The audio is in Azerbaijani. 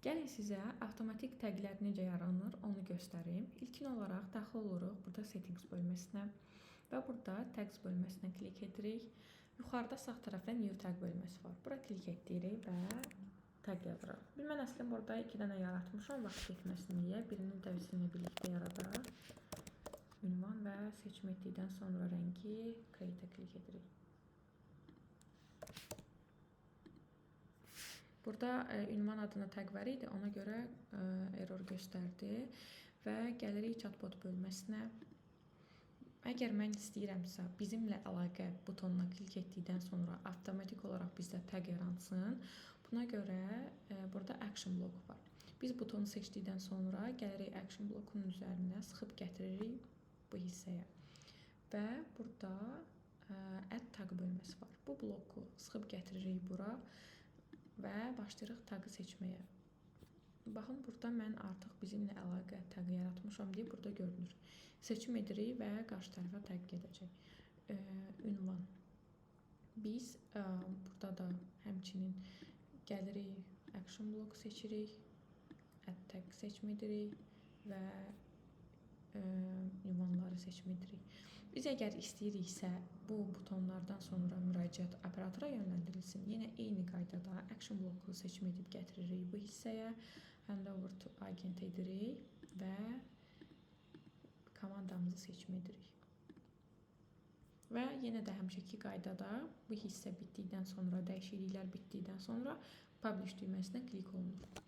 Gəlin sizə avtomatik təqlər necə yaranır, onu göstərim. İlkin olaraq daxil oluruq burada Settings bölməsinə və burada Tags bölməsinə klik edirik. Yuxarıda sağ tərəfdə New Tag bölməsi var. Bura klik edirik və tag yazırıq. Mən əslində burada 2 dənə yaratmışam vaxt getməsin deyə. Birinin dəvisindən birlikdə yaradaq. Ünvan və seçim etdikdən sonra rəngi Create-ə klik edirik. Burada ünvan adına tag var idi, ona görə error göstərdi və gəlirik chatbot bölməsinə. Əgər mən istəyirəmsə, bizimlə əlaqə butonuna klik etdikdən sonra avtomatik olaraq bizdə tag yaransın. Buna görə burada action bloku var. Biz butonu seçdikdən sonra gəlirik action blokunun üzərinə sıxıb gətiririk bu hissəyə. Və burada add tag bölməsi var. Bu bloku sıxıb gətiririk bura və başlayırıq tagı seçməyə. Baxın, burada mən artıq bizimlə əlaqə tagı yaratmışam deyə burada görünür. Seçim edirik və qarşı tərəfə tag gedəcək. Ünvan. Biz burada da həmçinin gəlirik action bloku seçirik. Add tag seçim edirik və ünvanları seçim edirik. Biz əgər istəyiriksə bu butonlardan sonra müraciət operatora yönləndirilsin. Yenə eyni qaydada action bloku seçim edib gətiririk bu hissəyə. Handover to agent edirik və komandamızı seçim edirik. Və yenə də həmişəki qaydada bu hissə bitdikdən sonra, dəyişikliklər bitdikdən sonra Publish düyməsinə klik olunur.